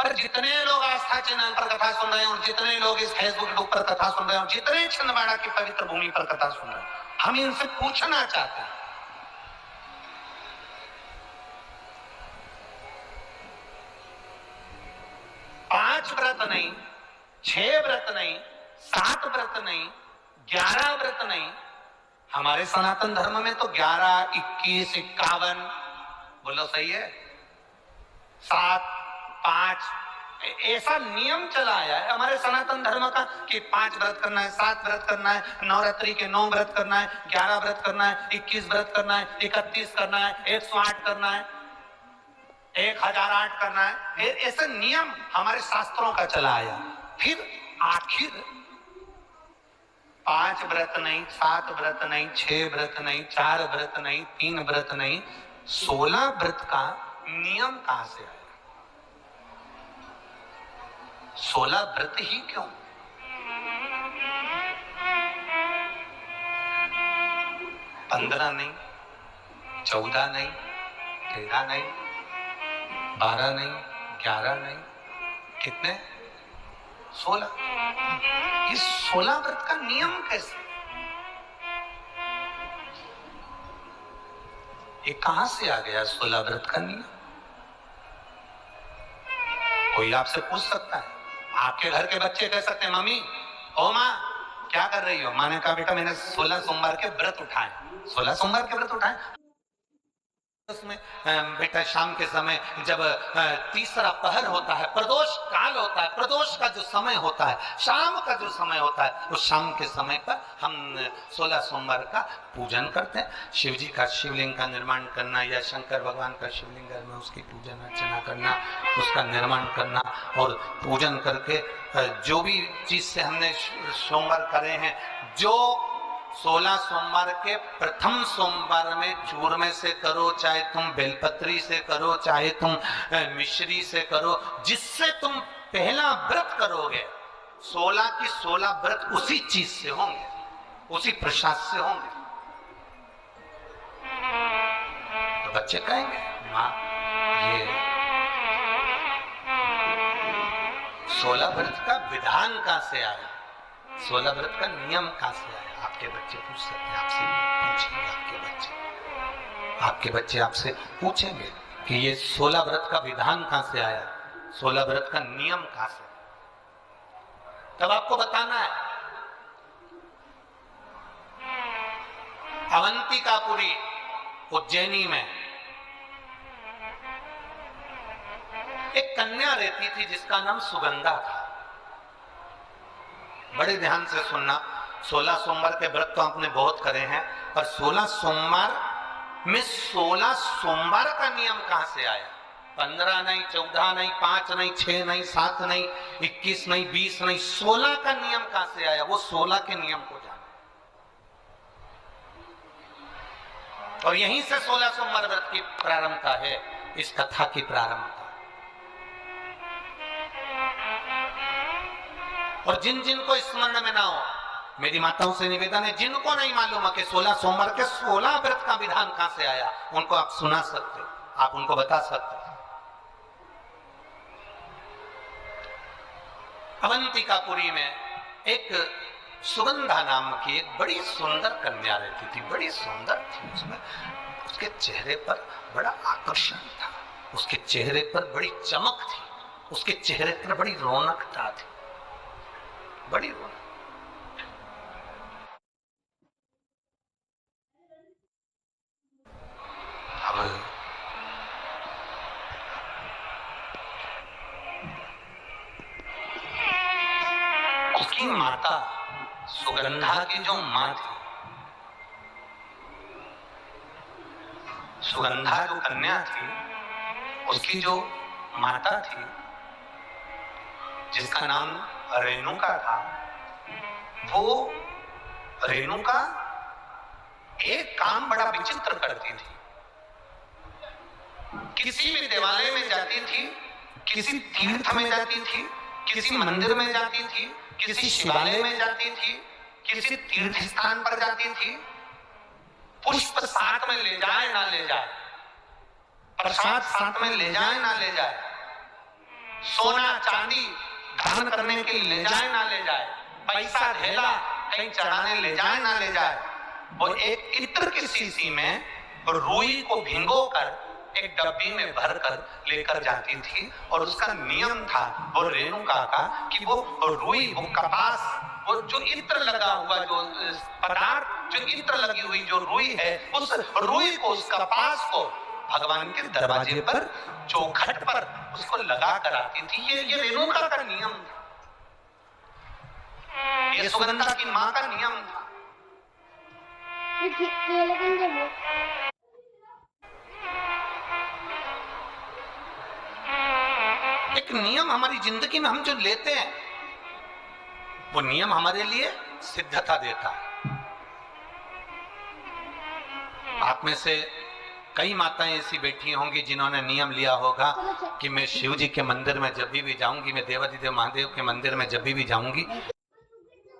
पर जितने लोग आस्था चैनल पर कथा सुन रहे हैं और जितने लोग इस फेसबुक पर कथा सुन रहे हैं और जितने छिंदवाड़ा की पवित्र भूमि पर कथा सुन रहे हैं, हम इनसे पूछना चाहते हैं, 5 व्रत नहीं, 6 व्रत नहीं, 7 व्रत नहीं, 11 व्रत नहीं, हमारे सनातन धर्म में तो 11, 21, 51, बोलो सही है, 7, 5 ऐसा नियम चला आया है हमारे सनातन धर्म का कि 5 व्रत करना है, 7 व्रत करना है, नवरात्रि के 9 व्रत करना है, 11 व्रत करना है, 21 व्रत करना है, 31 करना है, 108 करना है, 1008 करना है। ऐसा नियम हमारे शास्त्रों का चला आया। फिर आखिर 5 व्रत नहीं, 7 व्रत नहीं, 6 व्रत नहीं, 4 व्रत नहीं, 3 व्रत नहीं, 16 व्रत का नियम कहां से आया? 16 व्रत ही क्यों? पंद्रह नहीं, 14 नहीं, 13 नहीं, 12 नहीं, 11 नहीं, कितने? 16। इस 16 व्रत का नियम कैसे? ये कहां से आ गया 16 व्रत का नियम? कोई आपसे पूछ सकता है? आपके घर के बच्चे कह सकते हैं, मम्मी ओ माँ क्या कर रही हो? माँ ने कहा बेटा मैंने 16 सोमवार के व्रत उठाए। 16 सोमवार के व्रत उठाए? उसमें बेटा शाम के समय जब तीसरा पहर होता है, प्रदोष काल होता है, प्रदोष का जो समय होता है, शाम का जो समय होता है, उस शाम के समय पर हम 16 सोमवार का पूजन करते हैं। शिव जी का शिवलिंग का निर्माण करना या शंकर भगवान का शिवलिंग घर में उसकी पूजन अर्चना करना, उसका निर्माण करना और पूजन करके जो भी चीज से हमने सोमवार करे हैं, जो 16 सोमवार के प्रथम सोमवार में चूरमे से करो, चाहे तुम बेलपत्री से करो, चाहे तुम मिश्री से करो, जिससे तुम पहला व्रत करोगे, 16 की 16 व्रत उसी चीज से होंगे, उसी प्रसाद से होंगे। तो बच्चे कहेंगे माँ ये 16 व्रत का विधान कहां से आया? 16 व्रत का नियम कहां से आया? आपके बच्चे पूछ सकते हैं, आपसे पूछेंगे, आपके बच्चे आपसे पूछेंगे कि ये 16 व्रत का विधान कहां से आया, 16 व्रत का नियम कहां से? तब आपको बताना है। अवंतिकापुरी उज्जैनी में एक कन्या रहती थी जिसका नाम सुगंधा था। बड़े ध्यान से सुनना, 16 सोमवार के व्रत तो आपने बहुत करे हैं, पर 16 सोमवार में 16 सोमवार का नियम कहां से आया? 15 नहीं, 14 नहीं, 5 नहीं, 6 नहीं, 7 नहीं, 21 नहीं, 20 नहीं, 16 का नियम कहां से आया? वो 16 के नियम को जाना। और यहीं से 16 सोमवार व्रत की प्रारंभता है, इस कथा की प्रारंभता। और जिन जिन को स्मरण में ना हो, मेरी माताओं से निवेदन है, जिनको नहीं मालूम है कि 16 सोमवार के 16 व्रत का विधान कहां से आया, उनको आप सुना सकते हो, आप उनको बता सकते हो। अवंतिकापुरी में एक सुगंधा नाम की एक बड़ी सुंदर कन्या रहती थी, बड़ी सुंदर थी। उसमें उसके चेहरे पर बड़ा आकर्षण था, उसके चेहरे पर बड़ी चमक थी, उसके चेहरे पर बड़ी रौनकता थी, बड़ी रौनक। उसकी माता सुगंधा की जो माँ थी, सुगंधा जो कन्या थी, उसकी जो माता थी जिसका नाम रेणुका था, वो रेणुका एक काम बड़ा विचित्र करती थी। किसी भी देवालय में जाती थी, किसी तीर्थ में जाती थी, किसी मंदिर में जाती थी, किसी शिवालय में जाती थी, किसी तीर्थ स्थान पर जाती थी, पुष्प साथ में ले जाए ना ले जाए, प्रसाद साथ में ले जाए ना ले जाए, सोना चांदी दान करने के लिए ले जाए ना ले जाए, पैसा ढेला कहीं चढ़ाने ले जाए ना ले जाए, वो एक इत्र की शीशी में रुई को भिगोकर एक डब्बी में भरकर लेकर जाती थी। और उसका नियम था वो रेणुका का कि वो रुई, वो कपास, वो जो इत्र लगा हुआ जो पदार्थ, जो इत्र लगी हुई जो रुई है, उस रुई को, उस कपास को भगवान के दरवाजे पर, चौखट पर उसको लगा कर आती थी। ये रेणुका का नियम था, ये सुगंधा की मां का नियम था। एक नियम हमारी जिंदगी में हम जो लेते हैं, वो नियम हमारे लिए सिद्धता देता है। आप में से कई माताएं ऐसी बैठी होंगी जिन्होंने नियम लिया होगा कि मैं शिव जी के मंदिर में जब भी जाऊंगी, मैं देवाधिदेव महादेव के मंदिर में जब भी जाऊंगी,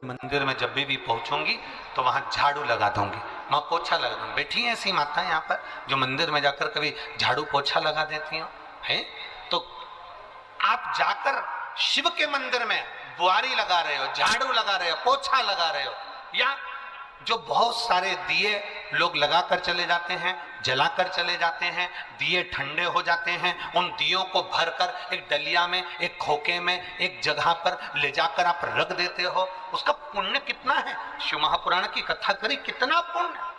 मंदिर में जब भी पहुंचूंगी तो वहां झाड़ू लगा दूंगी, वहां पोछा लगा दूंगी। बैठी हैं ऐसी माताएं यहाँ पर जो मंदिर में जाकर कभी झाड़ू पोछा लगा देती हो हैं? तो आप जाकर शिव के मंदिर में बुआरी लगा रहे हो, झाड़ू लगा रहे हो, पोछा लगा रहे हो, या जो बहुत सारे दिए लोग लगाकर चले जाते हैं, जलाकर चले जाते हैं, दिए ठंडे हो जाते हैं, उन दियों को भरकर एक डलिया में, एक खोखे में, एक जगह पर ले जाकर आप रख देते हो, उसका पुण्य कितना है? शिव महापुराण की कथा करी, कितना पुण्य।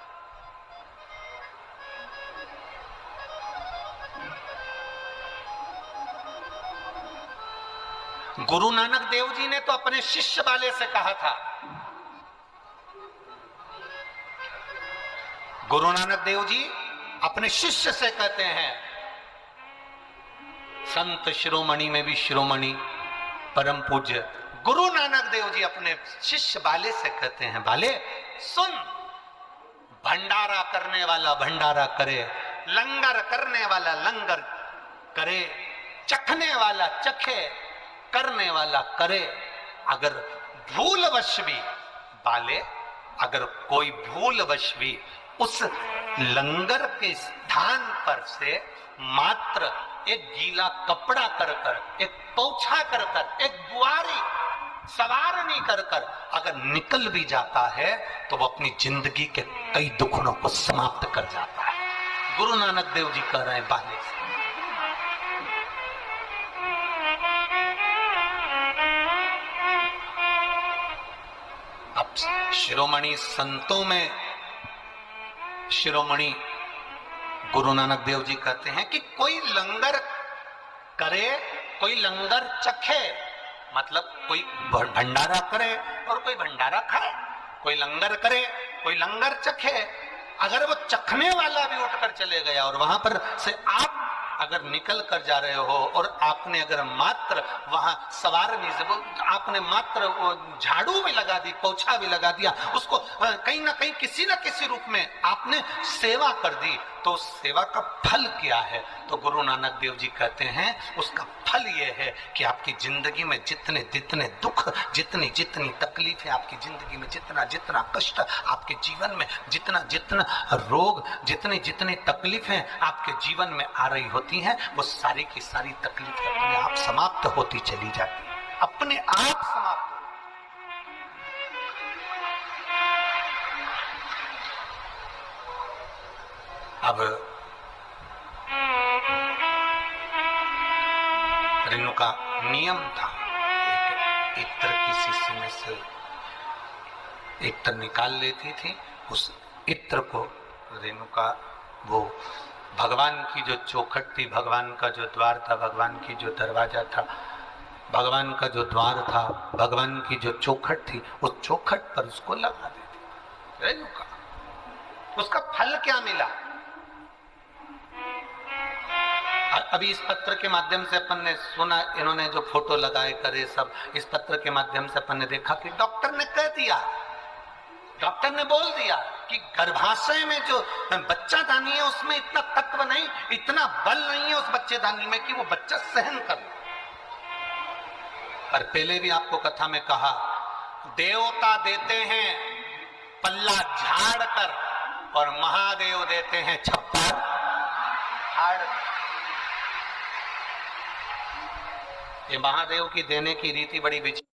गुरु नानक देव जी ने तो अपने शिष्य वाले से कहा था, गुरु नानक देव जी अपने शिष्य से कहते हैं, संत शिरोमणि में भी शिरोमणि परम पूज्य गुरु नानक देव जी अपने शिष्य बाले से कहते हैं, बाले सुन, भंडारा करने वाला भंडारा करे, लंगर करने वाला लंगर करे, चखने वाला चखे, करने वाला करे। अगर भूलवश भी बाले, अगर कोई भूलवश भी उस लंगर के स्थान पर से मात्र एक गीला कपड़ा कर कर, एक पोछा कर कर, एक बुआरी सवारनी कर कर अगर निकल भी जाता है तो वो अपनी जिंदगी के कई दुखों को समाप्त कर जाता है। गुरु नानक देव जी कह रहे हैं बाले से। अब शिरोमणि संतों में शिरोमणि गुरु नानक देव जी कहते हैं कि कोई लंगर करे, कोई लंगर चखे, मतलब कोई भंडारा करे और कोई भंडारा खाए, कोई लंगर करे, कोई लंगर चखे। अगर वो चखने वाला भी उठकर चले गया और वहां पर से आप अगर निकल कर जा रहे हो और आपने अगर मात्र वहां सवारनी से आपने मात्र वो झाड़ू भी लगा दी, पोछा भी लगा दिया, उसको कहीं ना कहीं किसी न किसी रूप में आपने सेवा कर दी, तो सेवा का फल क्या है? तो गुरु नानक देव जी कहते हैं उसका फल ये है कि आपकी जिंदगी में जितने जितने दुख, जितनी जितनी तकलीफें आपकी जिंदगी में, जितना जितना कष्ट आपके जीवन में, जितना जितना रोग, जितनी जितनी तकलीफें आपके जीवन में आ रही होती हैं, वो सारी की सारी तकलीफें अपने आप समाप्त होती चली जाती है, अपने आप समाप्त। अब रेणुका नियम था, एक इत्र की शीशी में से इत्र निकाल लेती थी, उस इत्र को रेणुका वो भगवान की जो चौखट थी, भगवान का जो द्वार था, भगवान की जो दरवाजा था, भगवान का जो द्वार था, भगवान की जो चौखट थी, उस चौखट पर उसको लगा देती रेणुका। उसका फल क्या मिला? अभी इस पत्र के माध्यम से अपन ने सुना, इन्होंने जो फोटो लगाए करे सब, इस पत्र के माध्यम से अपन ने देखा कि डॉक्टर ने कह दिया, डॉक्टर ने बोल दिया कि गर्भाशय में जो बच्चादानी है उसमें इतना तत्व नहीं, इतना बल नहीं है उस बच्चेदानी में कि वो बच्चा सहन कर ले। पर पहले भी आपको कथा में कहा, देवता देते हैं पल्ला झाड़ कर और महादेव देते हैं छप्पर झाड़। ये महादेव की देने की रीति बड़ी विचित्र